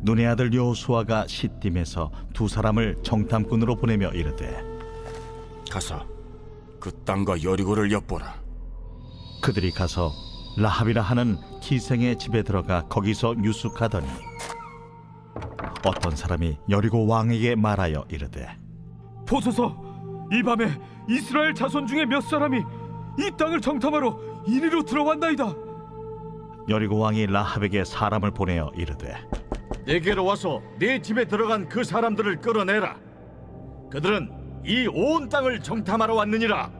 눈의 아들 여호수아가 시딤에서 두 사람을 정탐꾼으로 보내며 이르되 가서 그 땅과 여리고를 엿보라. 그들이 가서 라합이라 하는 기생의 집에 들어가 거기서 유숙하더니 어떤 사람이 여리고 왕에게 말하여 이르되 보소서, 이 밤에 이스라엘 자손 중에 몇 사람이 이 땅을 정탐하러 이리로 들어왔나이다. 여리고 왕이 라합에게 사람을 보내어 이르되 내게로 와서 내 집에 들어간 그 사람들을 끌어내라. 그들은 이 온 땅을 정탐하러 왔느니라.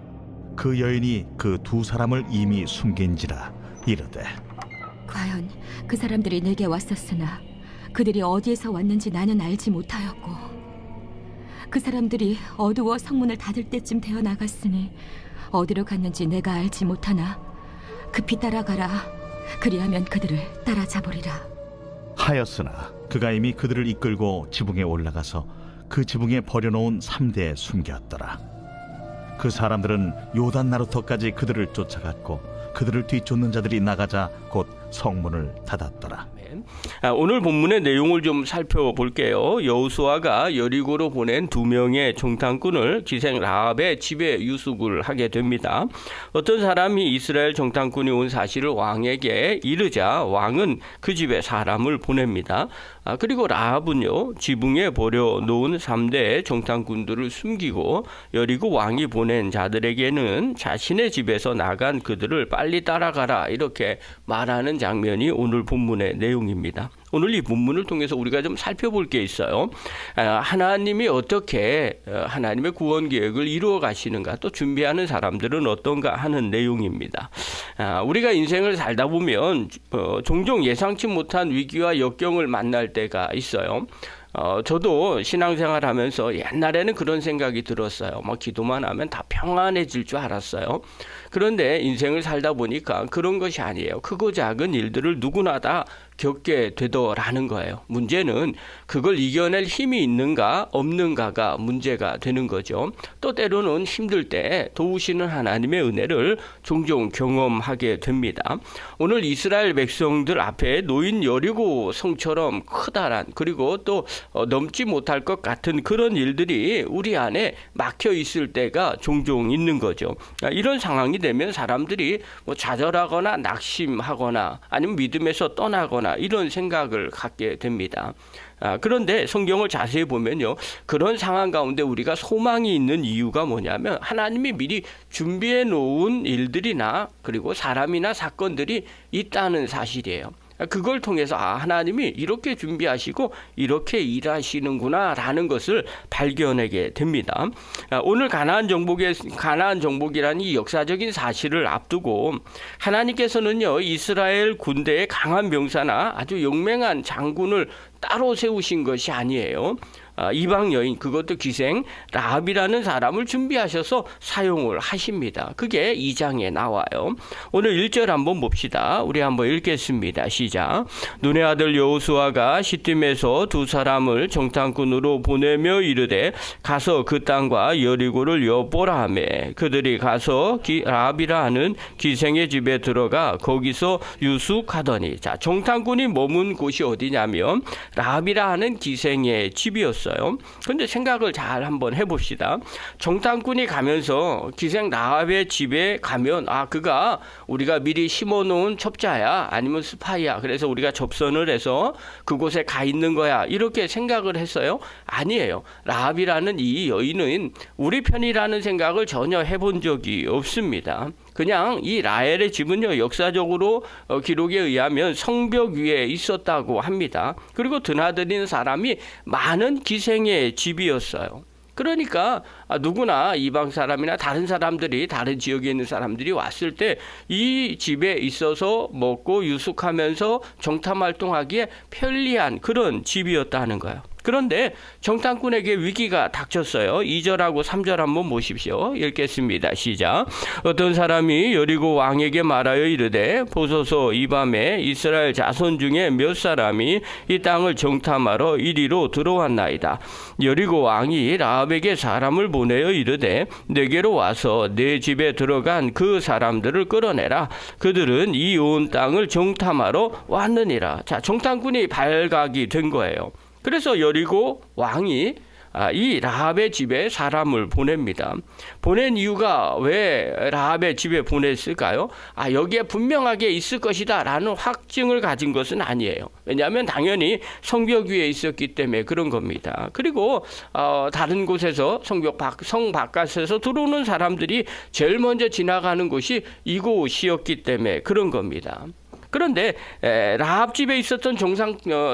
그 여인이 그 두 사람을 이미 숨긴지라 이르되 과연 그 사람들이 내게 왔었으나 그들이 어디에서 왔는지 나는 알지 못하였고 그 사람들이 어두워 성문을 닫을 때쯤 되어 나갔으니 어디로 갔는지 내가 알지 못하나 급히 따라가라. 그리하면 그들을 따라잡으리라 하였으나 그가 이미 그들을 이끌고 지붕에 올라가서 그 지붕에 버려놓은 3대에 숨겼더라. 그 사람들은 요단 나루터까지 그들을 쫓아갔고 그들을 뒤쫓는 자들이 나가자 곧 성문을 닫았더라. 오늘 본문의 내용을 좀 살펴볼게요. 여호수아가 여리고로 보낸 2명의 정탐꾼을 기생 라합의 집에 유숙을 하게 됩니다. 어떤 사람이 이스라엘 정탐꾼이 온 사실을 왕에게 이르자 왕은 그 집에 사람을 보냅니다. 그리고 라합은요, 지붕에 버려놓은 3대의 정탐꾼들을 숨기고 여리고 왕이 보낸 자들에게는 자신의 집에서 나간 그들을 빨리 따라가라 이렇게 말하는 장면이 오늘 본문의 내용입니다. 오늘 이 본문을 통해서 우리가 좀 살펴볼 게 있어요. 하나님이 어떻게 하나님의 구원 계획을 이루어 가시는가, 또 준비하는 사람들은 어떤가 하는 내용입니다. 우리가 인생을 살다 보면 종종 예상치 못한 위기와 역경을 만날 때가 있어요. 저도 신앙생활 하면서 옛날에는 그런 생각이 들었어요. 기도만 하면 다 평안해질 줄 알았어요. 그런데 인생을 살다 보니까 그런 것이 아니에요. 크고 작은 일들을 누구나 다 겪게 되더라는 거예요. 문제는 그걸 이겨낼 힘이 있는가 없는가가 문제가 되는 거죠. 또 때로는 힘들 때 도우시는 하나님의 은혜를 종종 경험하게 됩니다. 오늘 이스라엘 백성들 앞에 놓인 여리고 성처럼 커다란, 그리고 또 넘지 못할 것 같은 그런 일들이 우리 안에 막혀 있을 때가 종종 있는 거죠. 이런 상황이 되면 사람들이 좌절하거나 낙심하거나 아니면 믿음에서 떠나거나 이런 생각을 갖게 됩니다. 그런데 성경을 자세히 보면요, 그런 상황 가운데 우리가 소망이 있는 이유가 뭐냐면 하나님이 미리 준비해 놓은 일들이나 그리고 사람이나 사건들이 있다는 사실이에요. 그걸 통해서 하나님이 이렇게 준비하시고 이렇게 일하시는구나 라는 것을 발견하게 됩니다. 오늘 가나안 정복이라는 이 역사적인 사실을 앞두고 하나님께서는요, 이스라엘 군대의 강한 병사나 아주 용맹한 장군을 따로 세우신 것이 아니에요. 이방 여인, 그것도 기생 라합이라는 사람을 준비하셔서 사용을 하십니다. 그게 2장에 나와요. 오늘 1절 한번 봅시다. 우리 한번 읽겠습니다. 시작. 눈의 아들 여호수아가 시딤에서 두 사람을 정탐꾼으로 보내며 이르되 가서 그 땅과 여리고를 엿보라 하며 그들이 가서 라합이라 하는 기생의 집에 들어가 거기서 유숙하더니, 자, 정탐꾼이 머문 곳이 어디냐면 라합이라 하는 기생의 집이었어요. 그런데 생각을 잘 한번 해봅시다. 정탐꾼이 가면서 기생 라합의 집에 가면 그가 우리가 미리 심어놓은 첩자야 아니면 스파이야, 그래서 우리가 접선을 해서 그곳에 가 있는 거야 이렇게 생각을 했어요? 아니에요. 라합이라는 이 여인은 우리 편이라는 생각을 전혀 해본 적이 없습니다. 그냥 이 라헬의 집은요, 역사적으로 기록에 의하면 성벽 위에 있었다고 합니다. 그리고 드나드는 사람이 많은 기생의 집이었어요. 그러니까 누구나 이방 사람이나 다른 사람들이, 다른 지역에 있는 사람들이 왔을 때 이 집에 있어서 먹고 유숙하면서 정탐 활동하기에 편리한 그런 집이었다는 거예요. 그런데 정탐꾼에게 위기가 닥쳤어요. 2절하고 3절 한번 보십시오. 읽겠습니다. 시작. 어떤 사람이 여리고 왕에게 말하여 이르되 보소서 이 밤에 이스라엘 자손 중에 몇 사람이 이 땅을 정탐하러 이리로 들어왔나이다. 여리고 왕이 라합에게 사람을 보내어 이르되 내게로 와서 내 집에 들어간 그 사람들을 끌어내라. 그들은 이 온 땅을 정탐하러 왔느니라. 자, 정탐꾼이 발각이 된 거예요. 그래서 여리고 왕이 이 라합의 집에 사람을 보냅니다. 보낸 이유가 왜 라합의 집에 보냈을까요? 여기에 분명하게 있을 것이다 라는 확증을 가진 것은 아니에요. 왜냐하면 당연히 성벽 위에 있었기 때문에 그런 겁니다. 그리고 다른 곳에서 성 바깥에서 들어오는 사람들이 제일 먼저 지나가는 곳이 이곳이었기 때문에 그런 겁니다. 그런데 라합 집에 있었던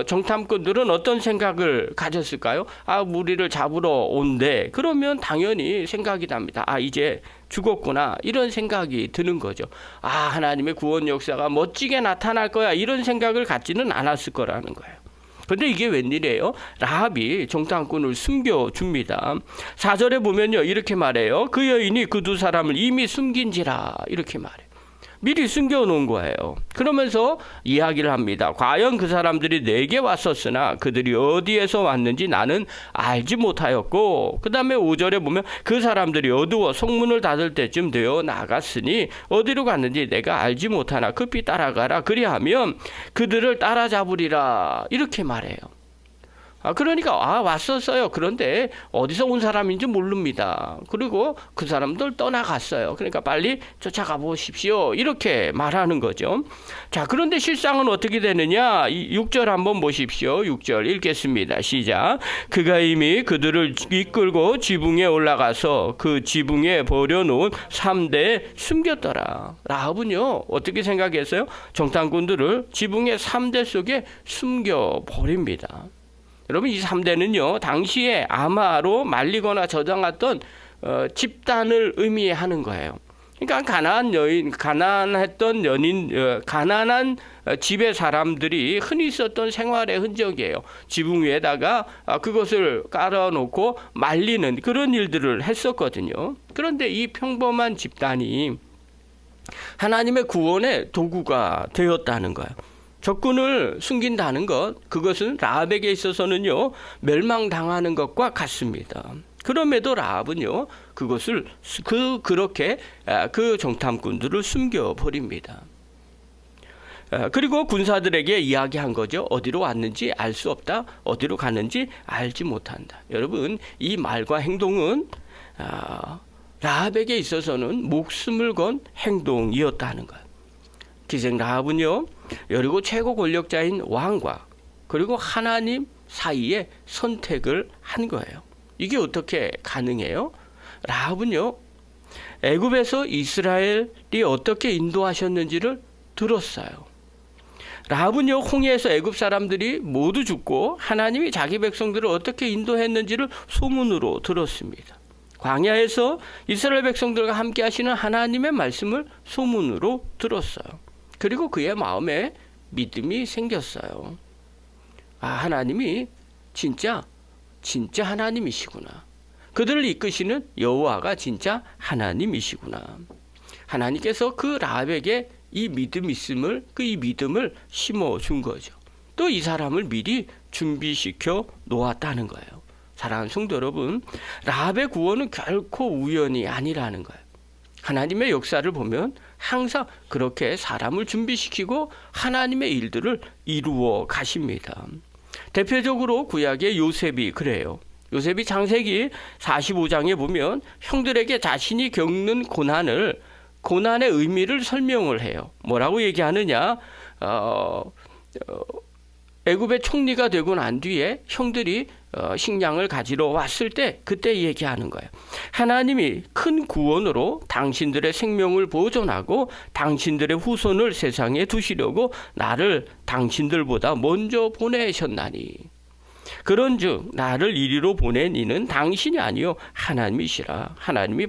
정탐꾼들은 어떤 생각을 가졌을까요? 우리를 잡으러 온대. 그러면 당연히 생각이 납니다. 이제 죽었구나. 이런 생각이 드는 거죠. 하나님의 구원 역사가 멋지게 나타날 거야. 이런 생각을 갖지는 않았을 거라는 거예요. 그런데 이게 웬일이에요? 라합이 정탐꾼을 숨겨줍니다. 4절에 보면요. 이렇게 말해요. 그 여인이 그 두 사람을 이미 숨긴지라. 이렇게 말해요. 미리 숨겨놓은 거예요. 그러면서 이야기를 합니다. 과연 그 사람들이 내게 왔었으나 그들이 어디에서 왔는지 나는 알지 못하였고, 그 다음에 5절에 보면 그 사람들이 어두워 성문을 닫을 때쯤 되어 나갔으니 어디로 갔는지 내가 알지 못하나 급히 따라가라. 그리하면 그들을 따라잡으리라. 이렇게 말해요. 그러니까 왔었어요. 그런데 어디서 온 사람인지 모릅니다. 그리고 그 사람들 떠나갔어요. 그러니까 빨리 쫓아가 보십시오. 이렇게 말하는 거죠. 자, 그런데 실상은 어떻게 되느냐? 6절 한번 보십시오. 6절 읽겠습니다. 시작. 그가 이미 그들을 이끌고 지붕에 올라가서 그 지붕에 버려놓은 3대에 숨겼더라. 라합은요, 어떻게 생각했어요? 정탐꾼들을 지붕의 3대 속에 숨겨버립니다. 여러분, 이 3대는요, 당시에 아마로 말리거나 저장했던 집단을 의미하는 거예요. 그러니까 가난한 집의 사람들이 흔히 썼던 생활의 흔적이에요. 지붕 위에다가 그것을 깔아놓고 말리는 그런 일들을 했었거든요. 그런데 이 평범한 집단이 하나님의 구원의 도구가 되었다는 거예요. 적군을 숨긴다는 것, 그것은 라합에게 있어서는요, 멸망당하는 것과 같습니다. 그럼에도 라합은요, 그렇게 그 정탐꾼들을 숨겨버립니다. 그리고 군사들에게 이야기한 거죠. 어디로 왔는지 알 수 없다. 어디로 가는지 알지 못한다. 여러분, 이 말과 행동은 라합에게 있어서는 목숨을 건 행동이었다는 거예요. 기생 라합은요, 여리고 최고 권력자인 왕과 그리고 하나님 사이에 선택을 한 거예요. 이게 어떻게 가능해요? 라합은요, 애굽에서 이스라엘이 어떻게 인도하셨는지를 들었어요. 라합은요, 홍해에서 애굽 사람들이 모두 죽고 하나님이 자기 백성들을 어떻게 인도했는지를 소문으로 들었습니다. 광야에서 이스라엘 백성들과 함께 하시는 하나님의 말씀을 소문으로 들었어요. 그리고 그의 마음에 믿음이 생겼어요. 하나님이 진짜 하나님이시구나. 그들을 이끄시는 여호와가 진짜 하나님이시구나. 하나님께서 그 라합에게 이 믿음을 심어준 거죠. 또 이 사람을 미리 준비시켜 놓았다는 거예요. 사랑하는 성도 여러분, 라합의 구원은 결코 우연이 아니라는 거예요. 하나님의 역사를 보면 항상 그렇게 사람을 준비시키고 하나님의 일들을 이루어 가십니다. 대표적으로 구약의 요셉이 그래요. 요셉이 창세기 45장에 보면 형들에게 자신이 겪는 고난의 의미를 설명을 해요. 뭐라고 얘기하느냐? 애굽의 총리가 되고 난 뒤에 형들이 식량을 가지러 왔을 때 그때 얘기하는 거예요. 하나님이 큰 구원으로 당신들의 생명을 보존하고 당신들의 후손을 세상에 두시려고 나를 당신들보다 먼저 보내셨나니 그런즉 나를 이리로 보낸 이는 당신이 아니요 하나님이시라. 하나님이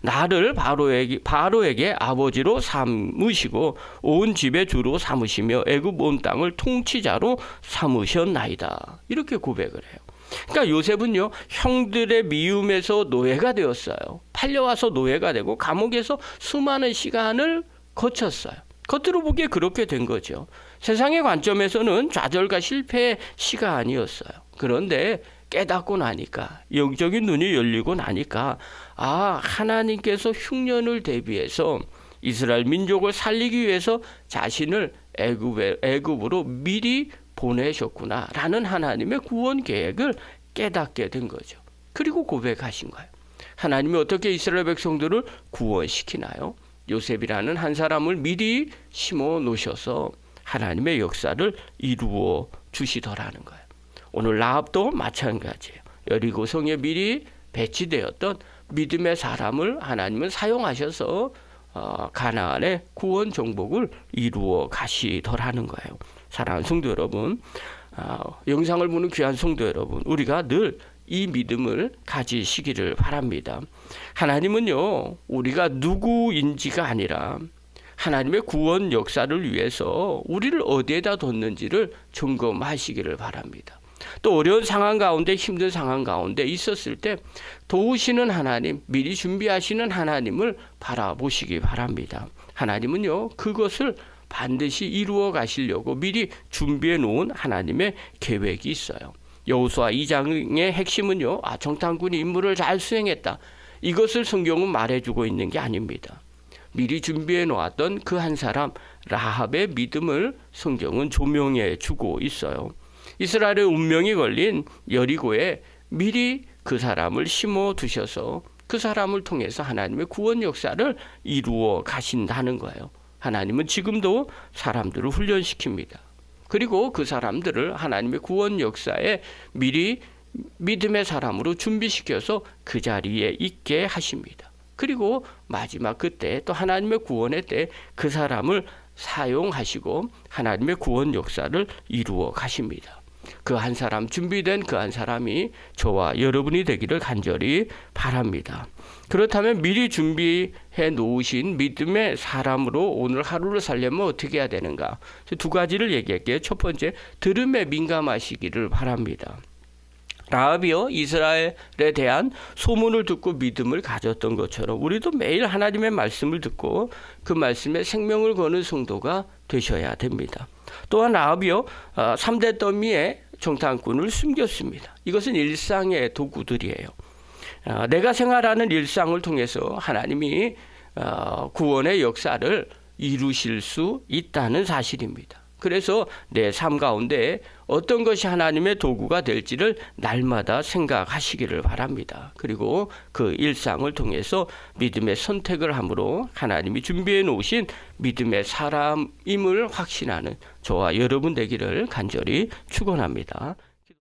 나를 바로에게 아버지로 삼으시고 온 집의 주로 삼으시며 애굽 온 땅을 통치자로 삼으셨나이다. 이렇게 고백을 해요. 그러니까 요셉은요, 형들의 미움에서 노예가 되었어요. 팔려와서 노예가 되고 감옥에서 수많은 시간을 거쳤어요. 겉으로 보기에 그렇게 된 거죠. 세상의 관점에서는 좌절과 실패의 시간이었어요. 그런데 깨닫고 나니까, 영적인 눈이 열리고 나니까, 하나님께서 흉년을 대비해서 이스라엘 민족을 살리기 위해서 자신을 애굽으로 미리 보내셨구나라는 하나님의 구원 계획을 깨닫게 된 거죠. 그리고 고백하신 거예요. 하나님이 어떻게 이스라엘 백성들을 구원시키나요? 요셉이라는 한 사람을 미리 심어 놓으셔서 하나님의 역사를 이루어 주시더라는 거예요. 오늘 라합도 마찬가지예요. 여리고 성에 미리 배치되었던 믿음의 사람을 하나님은 사용하셔서 가나안의 구원 정복을 이루어 가시더라는 거예요. 사랑하는 성도 여러분, 영상을 보는 귀한 성도 여러분, 우리가 늘 이 믿음을 가지시기를 바랍니다. 하나님은요, 우리가 누구인지가 아니라 하나님의 구원 역사를 위해서 우리를 어디에다 뒀는지를 점검하시기를 바랍니다. 또 어려운 상황 가운데, 힘든 상황 가운데 있었을 때 도우시는 하나님, 미리 준비하시는 하나님을 바라보시기 바랍니다. 하나님은요, 그것을 반드시 이루어 가시려고 미리 준비해 놓은 하나님의 계획이 있어요. 여호수아 2장의 핵심은요, 정탐꾼이 임무를 잘 수행했다, 이것을 성경은 말해주고 있는 게 아닙니다. 미리 준비해 놓았던 그 한 사람 라합의 믿음을 성경은 조명해 주고 있어요. 이스라엘의 운명이 걸린 여리고에 미리 그 사람을 심어 두셔서 그 사람을 통해서 하나님의 구원 역사를 이루어 가신다는 거예요. 하나님은 지금도 사람들을 훈련시킵니다. 그리고 그 사람들을 하나님의 구원 역사에 미리 믿음의 사람으로 준비시켜서 그 자리에 있게 하십니다. 그리고 마지막 그때 또 하나님의 구원의 때 그 사람을 사용하시고 하나님의 구원 역사를 이루어 가십니다. 그 한 사람, 준비된 그 한 사람이 저와 여러분이 되기를 간절히 바랍니다. 그렇다면 미리 준비해 놓으신 믿음의 사람으로 오늘 하루를 살려면 어떻게 해야 되는가? 두 가지를 얘기할게요. 첫 번째, 들음에 민감하시기를 바랍니다. 라합이요, 이스라엘에 대한 소문을 듣고 믿음을 가졌던 것처럼 우리도 매일 하나님의 말씀을 듣고 그 말씀에 생명을 거는 성도가 되셔야 됩니다. 또한 라합이요, 3대 더미에 정탐꾼을 숨겼습니다. 이것은 일상의 도구들이에요. 내가 생활하는 일상을 통해서 하나님이 구원의 역사를 이루실 수 있다는 사실입니다. 그래서 내 삶 가운데 어떤 것이 하나님의 도구가 될지를 날마다 생각하시기를 바랍니다. 그리고 그 일상을 통해서 믿음의 선택을 함으로 하나님이 준비해 놓으신 믿음의 사람임을 확신하는 저와 여러분 되기를 간절히 축원합니다.